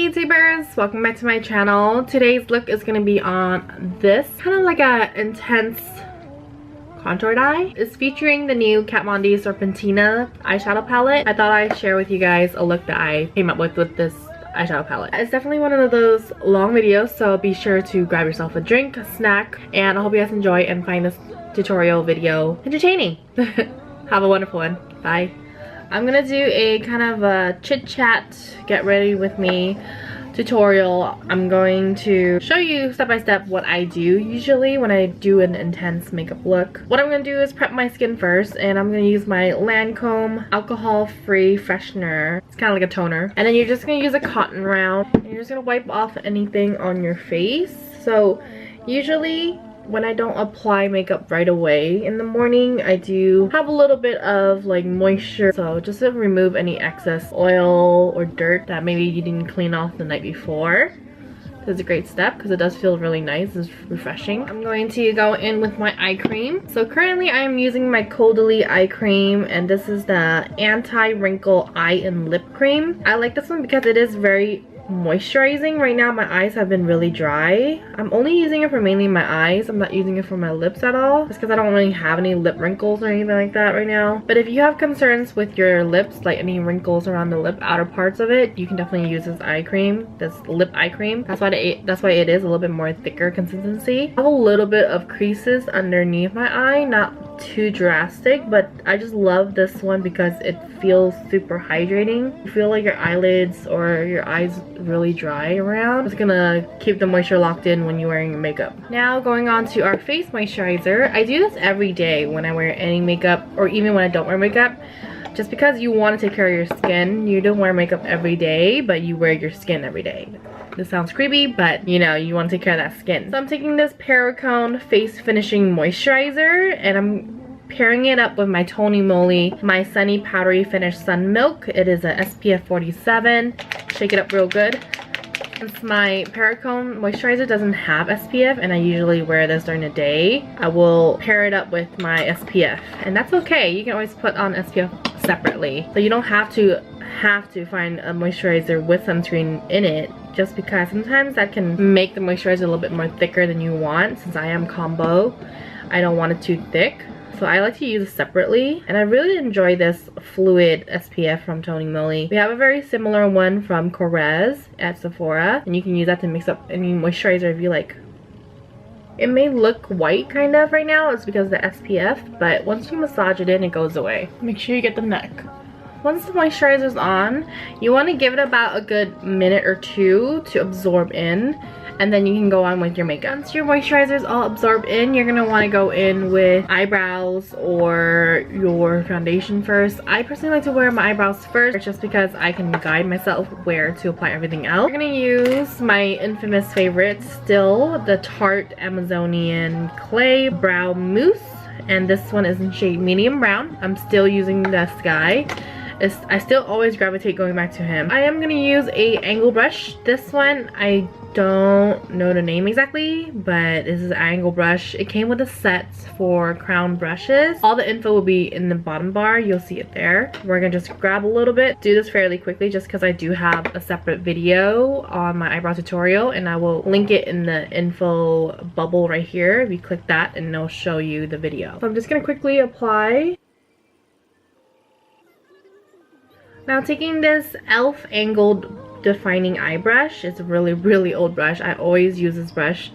YouTubers, welcome back to my channel. Today's look is going to be on this kind of like a intense contoured eye. It's featuring the new Kat Von D Serpentina eyeshadow palette. I thought I'd share with you guys a look that I came up with this eyeshadow palette. It's definitely one of those long videos, so be sure to grab yourself a drink, a snack, and I hope you guys enjoy and find this tutorial video entertaining. Have a wonderful one. Bye. I'm gonna do a kind of a chit chat, get ready with me tutorial. I'm going to show you step by step what I do usually when I do an intense makeup look. What I'm gonna do is prep my skin first, and I'm gonna use my Lancome alcohol-free freshener. It's kind of like a toner. And then you're just gonna use a cotton round, and you're just gonna wipe off anything on your face. So usually when I don't apply makeup right away in the morning, I do have a little bit of like moisture, so just to remove any excess oil or dirt that maybe you didn't clean off the night before. It's a great step because it does feel really nice. It's refreshing. I'm going to go in with my eye cream. So currently I am using my Caudalie eye cream, and this is the AntiWrinkle Eye and Lip Cream. I like this one because it is very moisturizing. Right now my eyes have been really dry. I'm only using it for mainly my eyes. I'm not using it for my lips at all, just because I don't really have any lip wrinkles or anything like that right now. But if you have concerns with your lips, like any wrinkles around the lip outer parts of it, you can definitely use this eye cream, this lip eye cream. That's why it is a little bit more thicker consistency. I have a little bit of creases underneath my eye, not too drastic, but I just love this one because it feels super hydrating. You feel like your eyelids or your eyes really dry around. It's gonna keep the moisture locked in when you're wearing your makeup. Now going on to our face moisturizer. I do this every day when I wear any makeup, or even when I don't wear makeup, just because you want to take care of your skin. You don't wear makeup every day, but you wear your skin every day. This sounds creepy, but you know, you want to take care of that skin. So I'm taking this Perricone face finishing moisturizer, and I'm pairing it up with my Moly, my Sunny Powdery Finish Sun Milk. It is a SPF 47. Shake it up real good. Since my Perricone moisturizer doesn't have SPF, and I usually wear this during the day, I will pair it up with my SPF, and that's okay. You can always put on SPF separately, so you don't have to find a moisturizer with sunscreen in it, just because sometimes that can make the moisturizer a little bit more thicker than you want. Since I am combo, I don't want it too thick, so I like to use it separately. And I really enjoy this fluid SPF from Moly. We have a very similar one from Crowne at Sephora, and you can use that to mix up any moisturizer if you like. It may look white kind of right now, it's because of the SPF, but once you massage it in, it goes away. Make sure you get the neck. Once the moisturizer's on, you want to give it about a good minute or two to absorb in, and then you can go on with your makeup. Once your moisturizer's all absorbed in, you're gonna want to go in with eyebrows or your foundation first. I personally like to wear my eyebrows first, just because I can guide myself where to apply everything else. I'm gonna use my infamous favorite still, the Tarte Amazonian Clay Brow Mousse, and this one is in shade medium brown. I'm still using this guy. I still always gravitate going back to him. I am gonna use a angle brush. This one, I don't know the name exactly, but this is an angle brush. It came with a set for Crowne brushes. All the info will be in the bottom bar. You'll see it there. We're gonna just grab a little bit. Do this fairly quickly just because I do have a separate video on my eyebrow tutorial, and I will link it in the info bubble right here. If you click that, and it'll show you the video. So I'm just gonna quickly apply. Now taking this e.l.f. angled defining eye brush, it's a really old brush. I always use this brush,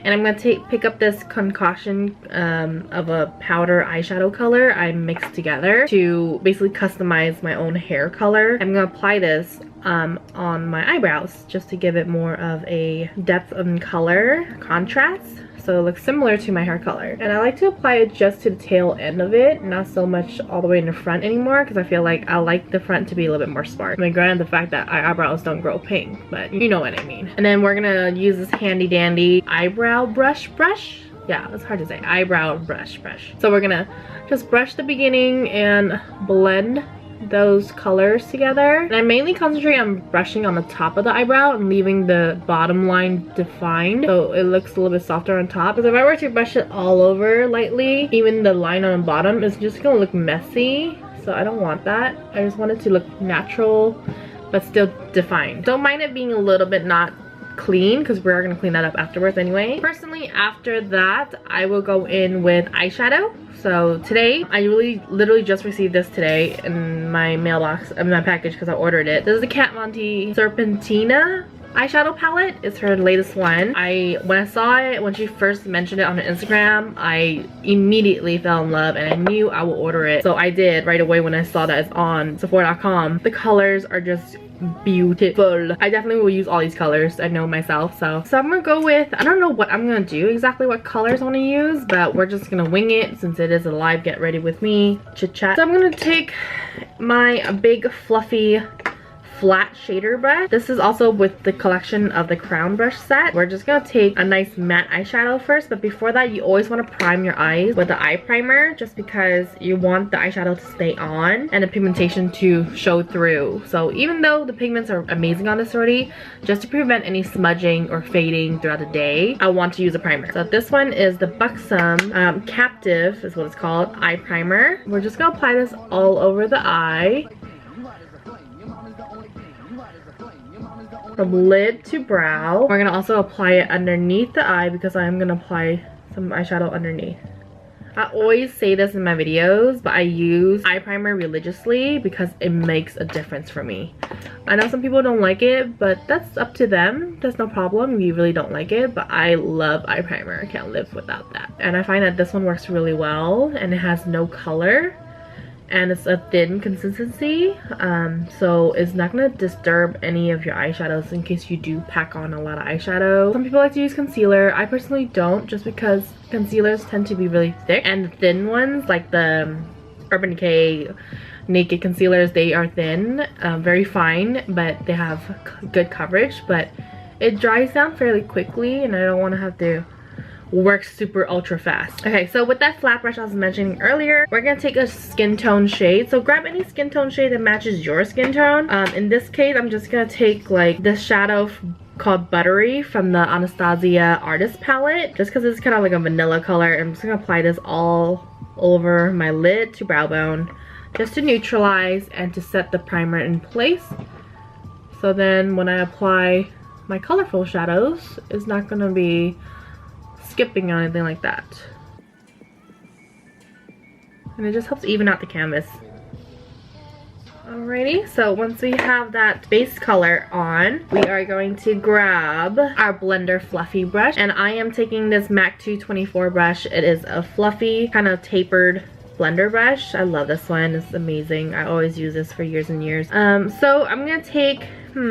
and I'm gonna pick up this concoction of a powder eyeshadow color I mixed together to basically customize my own hair color. I'm gonna apply this on my eyebrows just to give it more of a depth of color contrast, so it looks similar to my hair color. And I like to apply it just to the tail end of it, not so much all the way in the front anymore, because I feel like I like the front to be a little bit more sparse. I mean, granted the fact that eyebrows don't grow pink, but you know what I mean. And then we're gonna use this handy dandy eyebrow brush. Yeah, it's hard to say. Eyebrow brush. So we're gonna just brush the beginning and blend those colors together. And I mainly concentrate on brushing on the top of the eyebrow and leaving the bottom line defined, so it looks a little bit softer on top. Because if I were to brush it all over lightly, even the line on the bottom is just gonna look messy, so I don't want that. I just want it to look natural but still defined. Don't mind it being a little bit not clean because we're gonna clean that up afterwards anyway. Personally, after that, I will go in with eyeshadow. So today, I literally just received this today in my mailbox, in my package, because I ordered it. This is the Kat Von D Serpentina eyeshadow palette. It's her latest one. When I saw it, when she first mentioned it on her Instagram, I immediately fell in love and I knew I will order it. So I did right away when I saw that it's on Sephora.com. The colors are just beautiful. I definitely will use all these colors. I know myself. So I'm gonna go with, I don't know what I'm gonna do exactly, what colors I want to use, but we're just gonna wing it since it is a live get ready with me chit chat. So I'm gonna take my big fluffy flat shader brush. This is also with the collection of the Crowne brush set. We're just gonna take a nice matte eyeshadow first, but before that, you always want to prime your eyes with the eye primer, just because you want the eyeshadow to stay on and the pigmentation to show through. So even though the pigments are amazing on this already, just to prevent any smudging or fading throughout the day, I want to use a primer. So this one is the Buxom Captive is what it's called, eye primer. We're just gonna apply this all over the eye, from lid to brow. We're gonna also apply it underneath the eye because I am gonna apply some eyeshadow underneath. I always say this in my videos, but I use eye primer religiously because it makes a difference for me. I know some people don't like it, but that's up to them. That's no problem if you really don't like it, but I love eye primer. I can't live without that. And I find that this one works really well and it has no color. And it's a thin consistency, so it's not gonna disturb any of your eyeshadows in case you do pack on a lot of eyeshadow. Some people like to use concealer. I personally don't, just because concealers tend to be really thick, and the thin ones like the Urban Decay Naked concealers, they are thin, very fine, but they have good coverage, but it dries down fairly quickly and I don't want to have to works super ultra fast. Okay, so with that flat brush I was mentioning earlier, we're gonna take a skin tone shade. So grab any skin tone shade that matches your skin tone. In this case, I'm just gonna take like this shadow called Buttery from the Anastasia artist palette, just because it's kind of like a vanilla color. I'm just gonna apply this all over my lid to brow bone, just to neutralize and to set the primer in place. So then when I apply my colorful shadows, it's not gonna be skipping or anything like that, and it just helps even out the canvas. Alrighty, so once we have that base color on, we are going to grab our blender fluffy brush, and I am taking this MAC 224 brush. It is a fluffy kind of tapered blender brush. I love this one, it's amazing. I always use this for years and years. So I'm gonna take what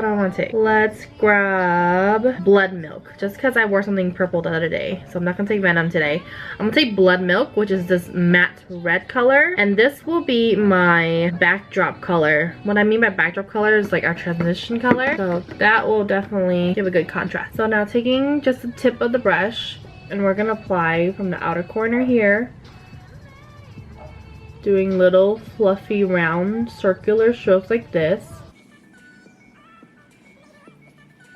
do I want to take? Let's grab BloodMilk, just because I wore something purple the other day. So I'm not gonna take Venom today. I'm gonna take BloodMilk, which is this matte red color, and this will be my backdrop color. What I mean by backdrop color is like our transition color, so that will definitely give a good contrast. So now taking just the tip of the brush, and we're gonna apply from the outer corner here, doing little fluffy round circular strokes like this.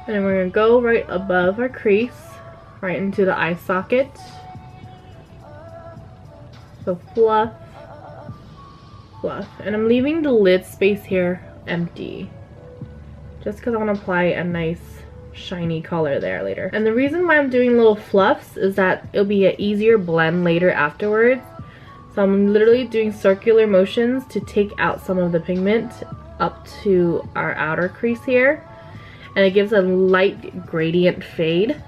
And then we're gonna go right above our crease, right into the eye socket. So fluff, fluff. And I'm leaving the lid space here empty, just because I want to apply a nice shiny color there later. And the reason why I'm doing little fluffs is that it'll be an easier blend later afterwards. So I'm literally doing circular motions to take out some of the pigment up to our outer crease here. And it gives a light gradient fade.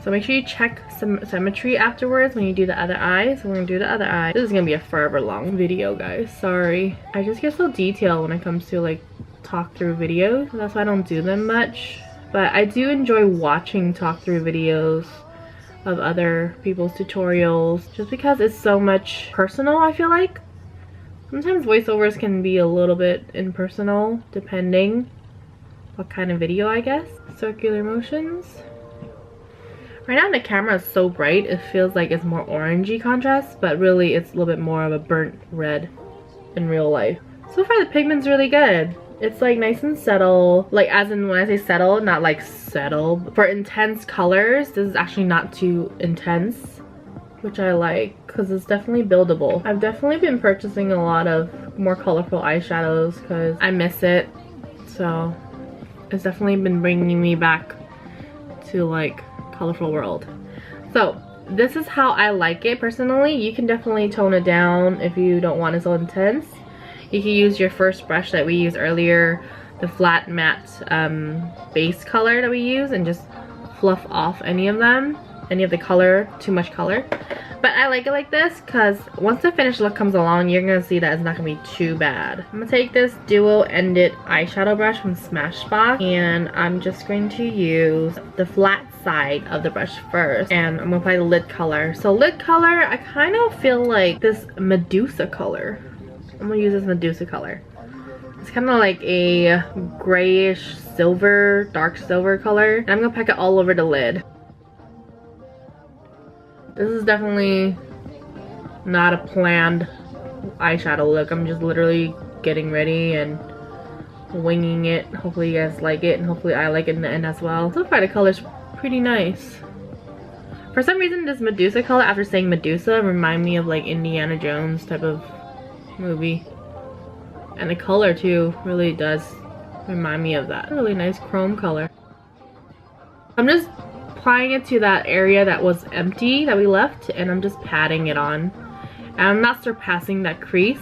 So make sure you check some symmetry afterwards when you do the other eye. So we're gonna do the other eye. This is gonna be a forever long video, guys. Sorry. I just get so detailed when it comes to like talk through videos. That's why I don't do them much. But I do enjoy watching talk through videos of other people's tutorials, just because it's so much personal, I feel like. Sometimes voiceovers can be a little bit impersonal depending what kind of video, I guess. Circular motions. Right now the camera is so bright, it feels like it's more orangey contrast, but really it's a little bit more of a burnt red in real life. So far the pigment's really good. It's like nice and subtle, like as in when I say subtle, not like settle. For intense colors, this is actually not too intense. which I like because it's definitely buildable. I've definitely been purchasing a lot of more colorful eyeshadows because I miss it. So it's definitely been bringing me back to like colorful world. So this is how I like it personally. You can definitely tone it down if you don't want it so intense. You can use your first brush that we used earlier, the flat matte base color that we use, and just fluff off any of them, any of the color, too much color. But I like it like this because once the finished look comes along, you're gonna see that it's not gonna be too bad. I'm gonna take this dual-ended eyeshadow brush from Smashbox, and I'm just going to use the flat side of the brush first, and I'm gonna apply the lid color. So lid color, I kind of feel like this Medusa color. I'm gonna use this Medusa color. It's kind of like a grayish silver, dark silver color, and I'm gonna pack it all over the lid. This is definitely not a planned eyeshadow look. I'm just literally getting ready and winging it. Hopefully you guys like it, and hopefully I like it in the end as well. So far the color's pretty nice. For some reason this Medusa color, after saying Medusa, remind me of like Indiana Jones type of movie. And the color too really does remind me of that. Really nice chrome color. I'm just applying it to that area that was empty that we left, and I'm just patting it on. And I'm not surpassing that crease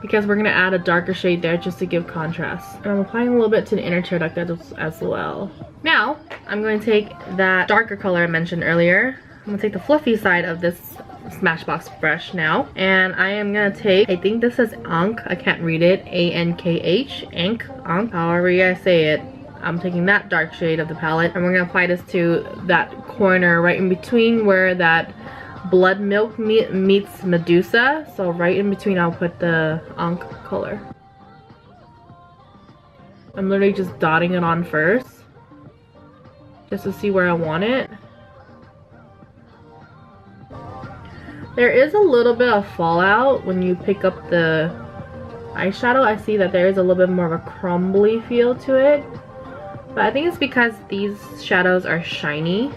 because we're gonna add a darker shade there just to give contrast. And I'm applying a little bit to the inner tear duct as well. Now I'm going to take that darker color I mentioned earlier. I'm gonna take the fluffy side of this Smashbox brush now, and I am gonna take, I think this is Ankh, I can't read it, A-N-K-H, Ankh, however you guys say it. I'm taking that dark shade of the palette, and we're gonna apply this to that corner right in between where that BloodMilk meets Medusa. So right in between I'll put the Ankh color. I'm literally just dotting it on first just to see where I want it. There is a little bit of fallout when you pick up the eyeshadow. I see that there is a little bit more of a crumbly feel to it. But I think it's because these shadows are shiny,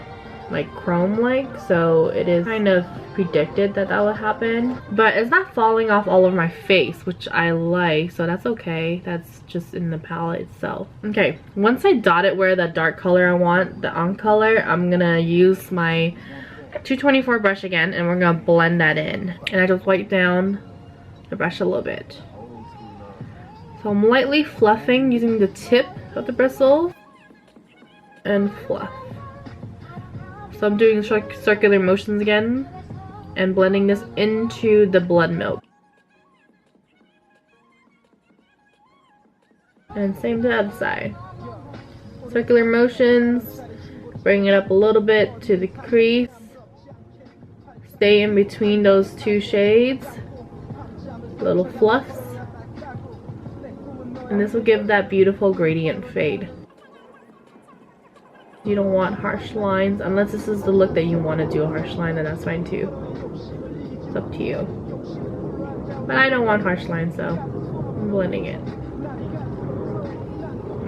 like chrome-like, so it is kind of predicted that that would happen. But it's not falling off all over my face, which I like, so that's okay. That's just in the palette itself. Okay, once I dot it where the dark color I want, the Ankh color, I'm gonna use my 224 brush again, and we're gonna blend that in. And I just wipe down the brush a little bit. So I'm lightly fluffing using the tip of the bristle and fluff. So I'm doing circular motions again and blending this into the BloodMilk. And same to the other side. Circular motions, bring it up a little bit to the crease. Stay in between those two shades. Little fluffs. And this will give that beautiful gradient fade. You don't want harsh lines, unless this is the look that you want to do a harsh line, then that's fine too. It's up to you. But I don't want harsh lines, so I'm blending it.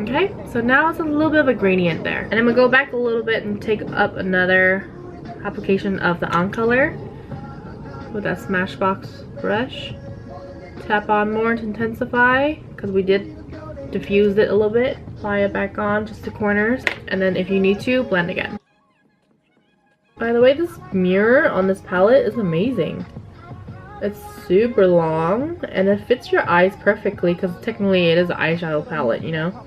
Okay, so now it's a little bit of a gradient there. And I'm gonna go back a little bit and take up another application of the Ankh color with that Smashbox brush. Tap on more to intensify, because we did diffuse it a little bit. Apply it back on just the corners, and then if you need to, blend again. By the way, this mirror on this palette is amazing. It's super long and it fits your eyes perfectly because technically it is an eyeshadow palette, you know?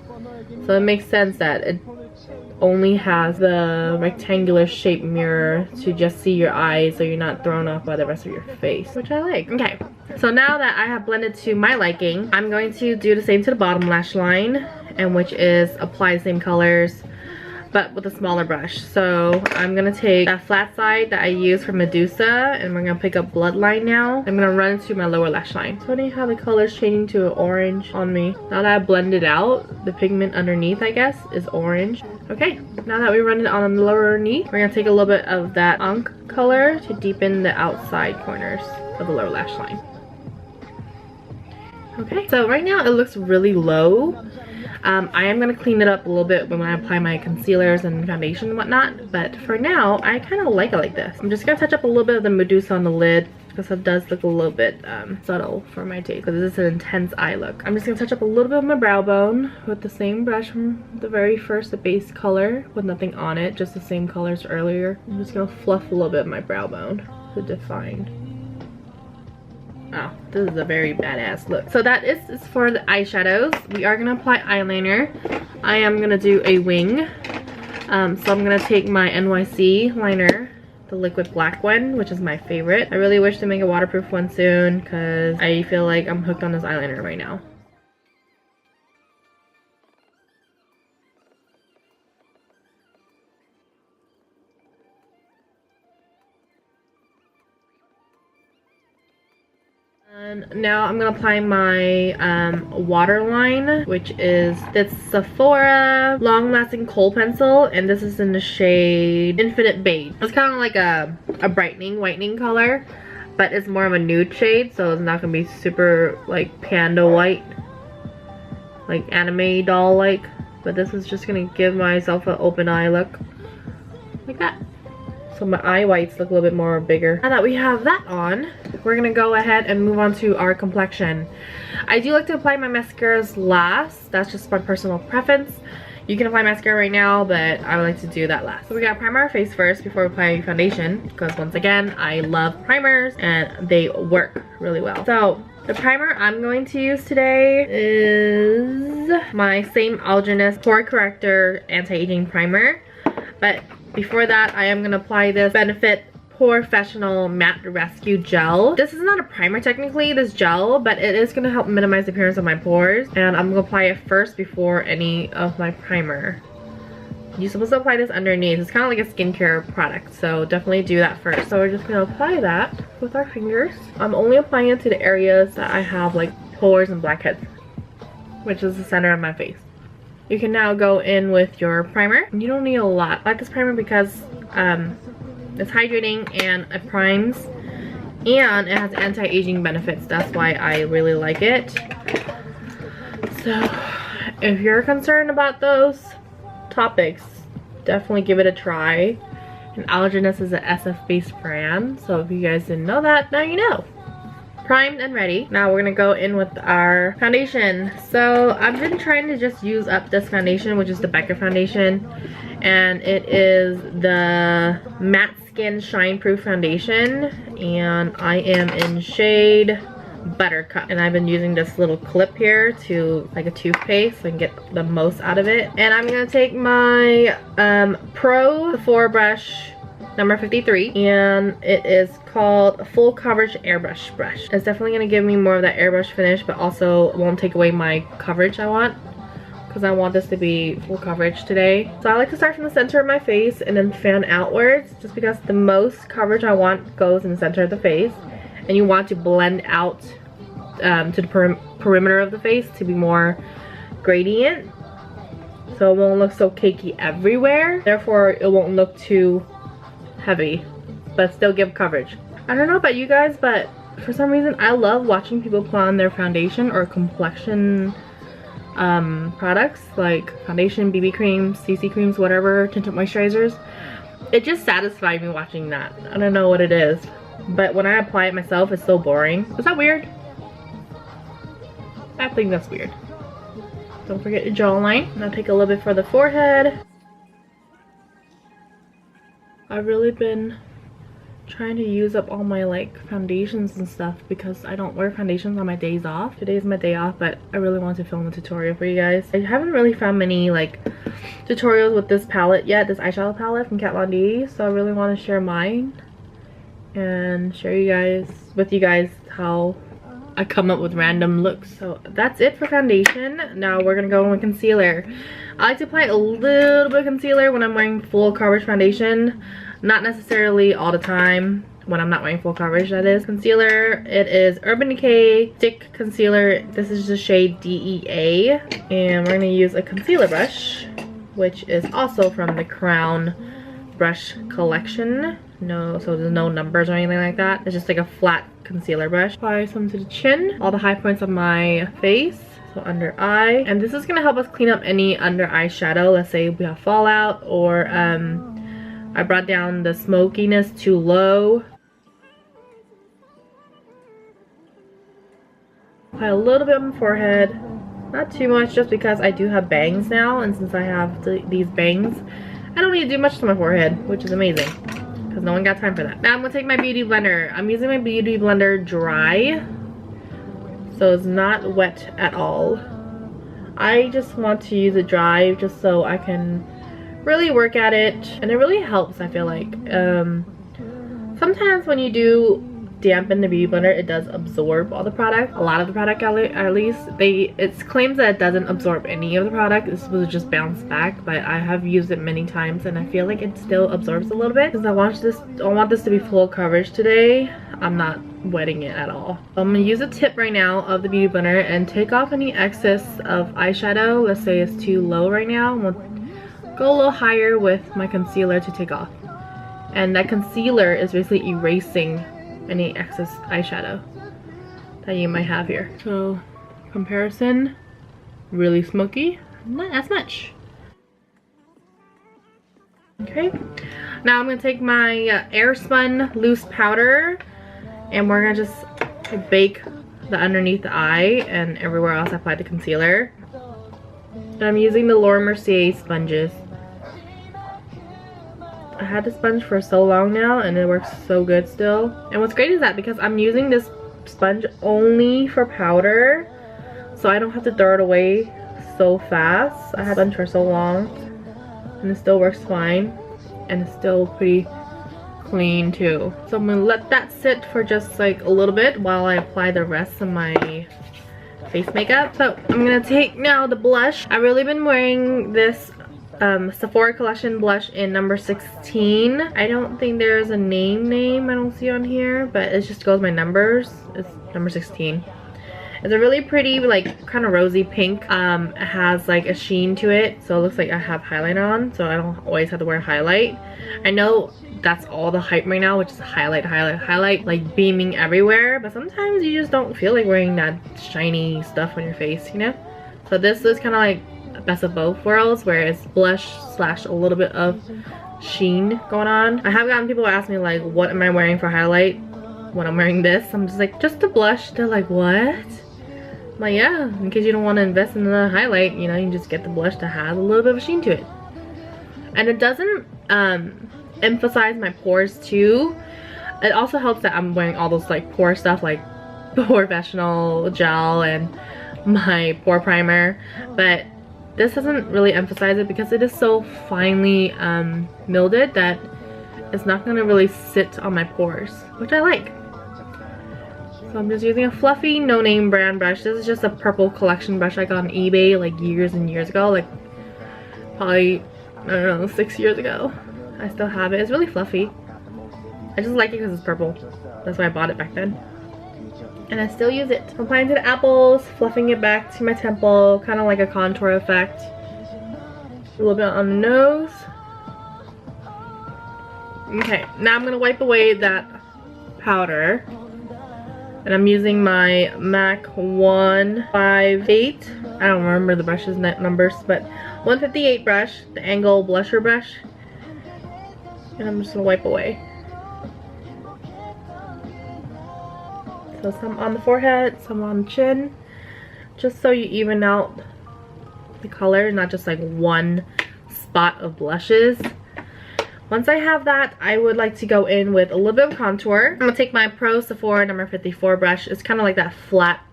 So it makes sense that it only has the rectangular shaped mirror to just see your eyes so you're not thrown off by the rest of your face, which I like. Okay, so now that I have blended to my liking, I'm going to do the same to the bottom lash line, and which is apply the same colors but with a smaller brush. So I'm gonna take that flat side that I used for Medusa, and we're gonna pick up Bloodline now. I'm gonna run it to my lower lash line. So funny how the color's changing to orange on me. Now that I blended out, the pigment underneath, I guess, is orange. Okay, now that we run it on the lower knee, we're gonna take a little bit of that Ankh color to deepen the outside corners of the lower lash line. Okay, so right now it looks really low. I am going to clean it up a little bit when I apply my concealers and foundation and whatnot, but for now I kind of like it like this. I'm just going to touch up a little bit of the Medusa on the lid because it does look a little bit subtle for my taste, because this is an intense eye look. I'm just going to touch up a little bit of my brow bone with the same brush from the very first, the base color with nothing on it, just the same colors earlier. I'm just going to fluff a little bit of my brow bone to define. Oh, this is a very badass look. So that is for the eyeshadows. We are gonna apply eyeliner. I am gonna do a wing. So I'm gonna take my NYC liner, the liquid black one, which is my favorite. I really wish to make a waterproof one soon because I feel like I'm hooked on this eyeliner right now. And now I'm gonna apply my waterline, which is this Sephora Long Lasting Kohl Pencil, and this is in the shade Infinite Beige. It's kind of like a brightening, whitening color, but it's more of a nude shade, so it's not gonna be super like panda white, like anime doll like. But this is just gonna give myself an open eye look, like that. So my eye whites look a little bit more bigger. Now that we have that on, we're gonna go ahead and move on to our complexion. I do like to apply my mascaras last. That's just my personal preference. You can apply mascara right now, but I would like to do that last. So we gotta prime our face first before we apply foundation, because once again, I love primers and they work really well. So the primer I'm going to use today is my same Algenist Pore Corrector Anti-Aging Primer. But before that, I am going to apply this Benefit Professional Matte Rescue Gel. This is not a primer technically, this gel, but it is going to help minimize the appearance of my pores. And I'm going to apply it first before any of my primer. You're supposed to apply this underneath. It's kind of like a skincare product, so definitely do that first. So we're just going to apply that with our fingers. I'm only applying it to the areas that I have like pores and blackheads, which is the center of my face. You can now go in with your primer. You don't need a lot. I like this primer because it's hydrating and it primes and it has anti-aging benefits. That's why I really like it. So if you're concerned about those topics, definitely give it a try. And Algenist is an SF based brand, so if you guys didn't know that, now you know. Primed and ready. Now we're gonna go in with our foundation. So I've been trying to just use up this foundation, which is the Becca foundation, and it is the Matte Skin Shine Proof Foundation, and I am in shade Buttercup, and I've been using this little clip here to like a toothpaste so I can get the most out of it. And I'm gonna take my Pro Sephora brush number 53, and it is called a Full Coverage Airbrush Brush. It's definitely going to give me more of that airbrush finish, but also won't take away my coverage I want, because I want this to be full coverage today. So I like to start from the center of my face and then fan outwards, just because the most coverage I want goes in the center of the face, and you want to blend out to the perimeter of the face to be more gradient, so it won't look so cakey everywhere. Therefore, it won't look too heavy, but still give coverage. I don't know about you guys, but for some reason I love watching people put on their foundation or complexion products like foundation, BB creams, CC creams, whatever, tinted moisturizers. It just satisfies me watching that. I don't know what it is, but when I apply it myself, it's so boring. Is that weird? I think that's weird. Don't forget your jawline. Now take a little bit for the forehead. I've really been trying to use up all my like foundations and stuff because I don't wear foundations on my days off. Today's my day off, but I really want to film a tutorial for you guys. I haven't really found many like tutorials with this palette yet, this eyeshadow palette from Kat Von D, so I really want to share mine and share with you guys how I come up with random looks. So that's it for foundation. Now we're gonna go in with concealer. I like to apply a little bit of concealer when I'm wearing full coverage foundation, not necessarily all the time when I'm not wearing full coverage, that is. Concealer, it is Urban Decay Stick Concealer. This is the shade DEA, and we're gonna use a concealer brush, which is also from the Crowne brush collection, No, so there's no numbers or anything like that. It's just like a flat concealer brush. Apply some to the chin, all the high points of my face. So under eye, and this is gonna help us clean up any under eye shadow. Let's say we have fallout, or I brought down the smokiness too low. Apply a little bit on my forehead, not too much, just because I do have bangs now, and since I have these bangs, I don't need to do much to my forehead, which is amazing because no one got time for that. Now I'm gonna take my beauty blender. I'm using my beauty blender dry, so it's not wet at all. I just want to use it dry just so I can really work at it, and it really helps. I feel like sometimes when you do dampen the beauty blender, it does absorb all the product, a lot of the product at least. It claims that it doesn't absorb any of the product, it's supposed to just bounce back, but I have used it many times and I feel like it still absorbs a little bit. Since I want this to be full coverage today, I'm not wetting it at all. I'm gonna use a tip right now of the beauty blender and take off any excess of eyeshadow. Let's say it's too low right now. I'm gonna go a little higher with my concealer to take off, and that concealer is basically erasing any excess eyeshadow that you might have here. So comparison, really smoky, not as much. Okay, now I'm gonna take my Airspun loose powder, and we're gonna just bake the underneath the eye and everywhere else I applied the concealer. And I'm using the Laura Mercier sponges. I had the sponge for so long now and it works so good still. And what's great is that because I'm using this sponge only for powder, so I don't have to throw it away so fast. I had a sponge for so long and it still works fine, and it's still pretty clean too. So I'm gonna let that sit for just like a little bit while I apply the rest of my face makeup. So I'm gonna take now the blush. I've really been wearing this Sephora collection blush in number 16. I don't think there's a name I don't see on here, but it just goes by numbers. It's number 16. It's a really pretty, like, kind of rosy pink. It has like a sheen to it, so it looks like I have highlight on, so I don't always have to wear highlight. I know that's all the hype right now, which is highlight, like beaming everywhere, but sometimes you just don't feel like wearing that shiny stuff on your face, you know? So this is kind of like best of both worlds, where it's blush slash a little bit of sheen going on. I have gotten people ask me like, what am I wearing for highlight when I'm wearing this? I'm just like, just a blush. They're like, what? I'm like, yeah, in case you don't want to invest in the highlight, you know, you can just get the blush that has a little bit of a sheen to it. And it doesn't emphasize my pores too. It also helps that I'm wearing all those like pore stuff, like Polyphenol gel and my pore primer, but this doesn't really emphasize it because it is so finely milded that it's not going to really sit on my pores, which I like. So I'm just using a fluffy no-name brand brush. This is just a purple collection brush I got on eBay like years and years ago, like probably, I don't know, 6 years ago. I still have it. It's really fluffy. I just like it because it's purple. That's why I bought it back then. And I still use it. I'm applying to the apples, fluffing it back to my temple, kind of like a contour effect. A little bit on the nose. Okay, now I'm gonna wipe away that powder. And I'm using my MAC 158. I don't remember the brush's numbers, but 158 brush, the angle blusher brush. And I'm just gonna wipe away. So some on the forehead, some on the chin, just so you even out the color, not just like one spot of blushes. Once I have that, I would like to go in with a little bit of contour. I'm gonna take my Pro Sephora number 54 brush. It's kind of like that flat,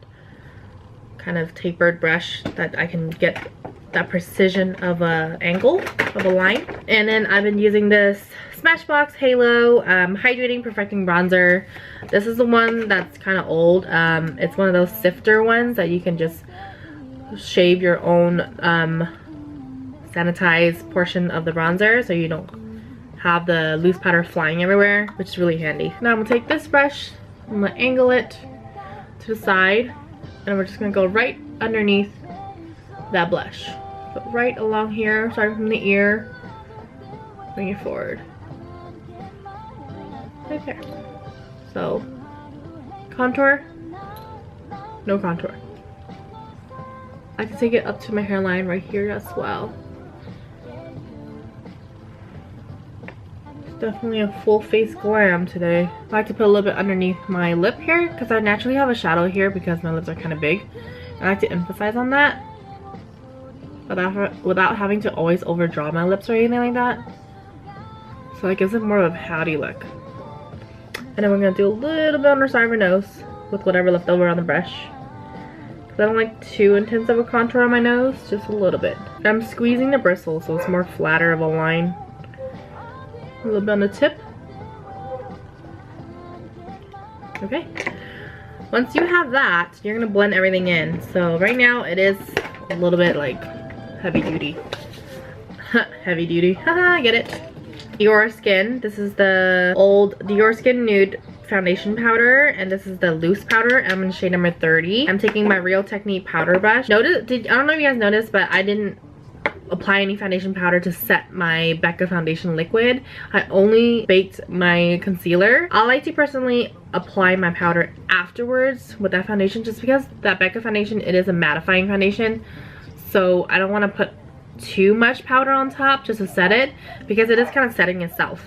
kind of tapered brush that I can get that precision of a angle of a line. And then I've been using this Smashbox Halo Hydrating Perfecting Bronzer. This is the one that's kind of old. It's one of those sifter ones that you can just shave your own sanitized portion of the bronzer, so you don't have the loose powder flying everywhere, which is really handy. Now I'm gonna take this brush, I'm gonna angle it to the side, and we're just gonna go right underneath that blush. So right along here, starting from the ear, bring it forward. right there. So contour, no contour. I can take it up to my hairline right here as well. It's definitely a full face glam today. I like to put a little bit underneath my lip here because I naturally have a shadow here because my lips are kind of big. I like to emphasize on that without having to always overdraw my lips or anything like that. So it gives it more of a pouty look. And then we're going to do a little bit on the side of my nose with whatever left over on the brush. I don't like too intense of a contour on my nose, just a little bit. I'm squeezing the bristles so it's more flatter of a line. A little bit on the tip. Okay. Once you have that, you're gonna blend everything in. So right now it is a little bit like heavy duty. Heavy duty. Haha, get it. Dior Skin. This is the old Dior Skin Nude foundation powder, and this is the loose powder. I'm in shade number 30. I'm taking my Real Technique powder brush. I don't know if you guys noticed, but I didn't apply any foundation powder to set my Becca foundation liquid. I only baked my concealer. I like to personally apply my powder afterwards with that foundation, just because that Becca foundation, it is a mattifying foundation, so I don't want to put too much powder on top just to set it, because it is kind of setting itself.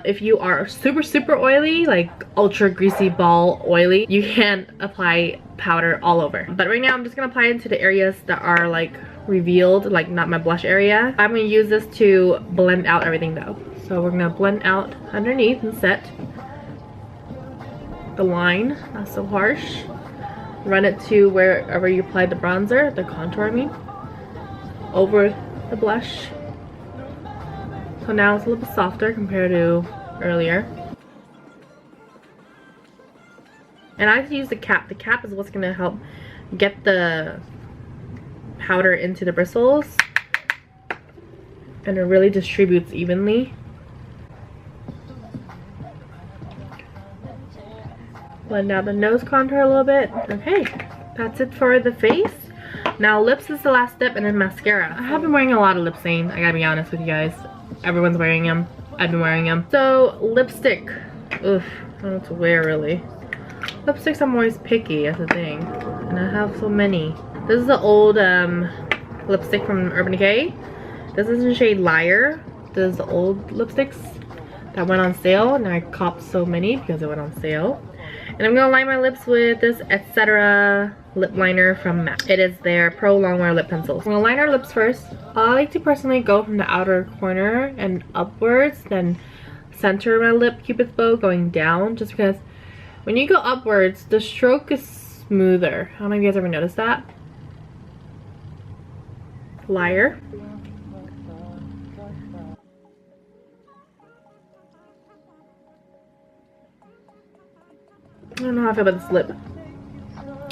If you are super oily, like ultra greasy ball oily, you can apply powder all over. But right now I'm just gonna apply it to the areas that are like revealed, like not my blush area. I'm gonna use this to blend out everything though. So we're gonna blend out underneath and set the line, not so harsh. Run it to wherever you applied the bronzer, the contour I mean, over the blush. So now it's a little bit softer compared to earlier. And I like to use the cap. The cap is what's going to help get the powder into the bristles. And it really distributes evenly. Blend out the nose contour a little bit. Okay, that's it for the face. Now lips is the last step, and then mascara. I have been wearing a lot of lip stain, I gotta be honest with you guys. Everyone's wearing them. I've been wearing them. So lipstick. Oof, I don't know what to wear really. Lipsticks, I'm always picky, that's the thing. And I have so many. This is the old lipstick from Urban Decay. This is in shade Liar. This is the old lipsticks that went on sale, and I copped so many because it went on sale. And I'm gonna line my lips with this Etc. lip liner from MAC. It is their Pro Longwear lip pencils. I'm gonna line our lips first. I like to personally go from the outer corner and upwards, then center my lip cupid's bow going down, just because when you go upwards, the stroke is smoother. I don't know if you guys ever noticed that. Liar. I don't know how I feel about this lip.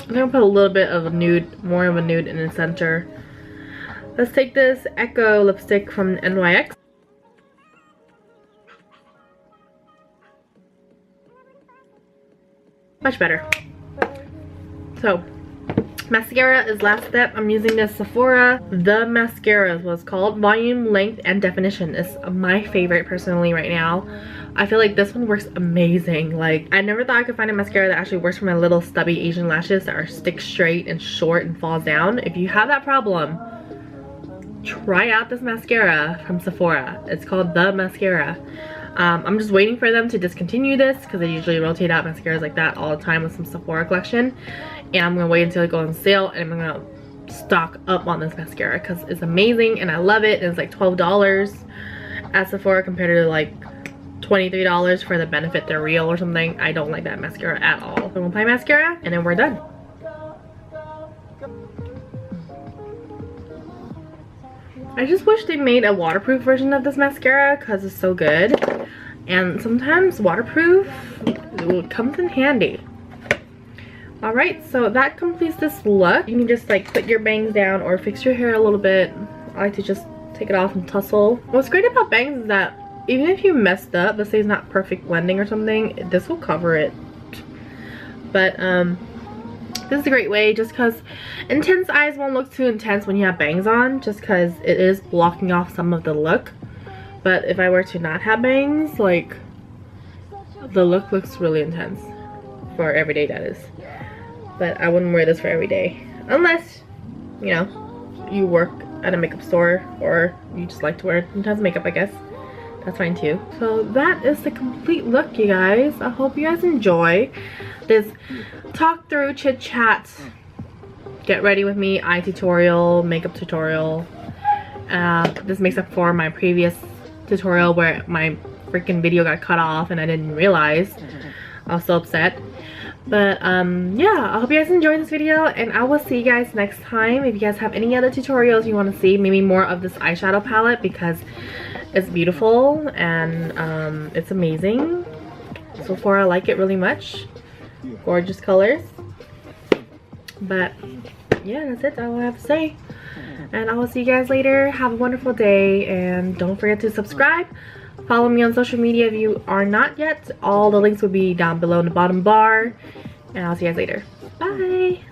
I'm gonna put a little bit of a nude, more of a nude in the center. Let's take this Echo lipstick from NYX. Much better. So, mascara is last step. I'm using this Sephora. The mascara is what it's called. Volume, length, and definition is my favorite personally right now. I feel like this one works amazing. Like, I never thought I could find a mascara that actually works for my little stubby Asian lashes that are stick straight and short and falls down. If you have that problem, try out this mascara from Sephora. It's called The Mascara. I'm just waiting for them to discontinue this because they usually rotate out mascaras like that all the time with some Sephora collection. And I'm gonna wait until it goes on sale, and I'm gonna stock up on this mascara because it's amazing and I love it. And it's like $12 at Sephora compared to like $23 for the Benefit They're Real or something. I don't like that mascara at all. So I'm gonna apply mascara and then we're done. I just wish they made a waterproof version of this mascara because it's so good. And sometimes waterproof comes in handy. Alright, so that completes this look. You can just like put your bangs down or fix your hair a little bit. I like to just take it off and tussle. What's great about bangs is that even if you messed up, let's say it's not perfect blending or something, this will cover it. But this is a great way just because intense eyes won't look too intense when you have bangs on, just because it is blocking off some of the look. But if I were to not have bangs, like the look looks really intense for everyday, that is. But I wouldn't wear this for every day unless, you know, you work at a makeup store or you just like to wear intense makeup, I guess. That's fine too. So that is the complete look, you guys. I hope you guys enjoy this talk through chit chat, get ready with me eye tutorial, makeup tutorial. This makes up for my previous tutorial where my freaking video got cut off and I didn't realize. I was so upset. But yeah, I hope you guys enjoyed this video, and I will see you guys next time. If you guys have any other tutorials you want to see, maybe more of this eyeshadow palette, because it's beautiful and it's amazing. So far I like it really much. Gorgeous colors. But yeah, that's it. That's all I have to say. And I will see you guys later. Have a wonderful day, and don't forget to subscribe. Follow me on social media if you are not yet. All the links will be down below in the bottom bar. And I'll see you guys later. Bye!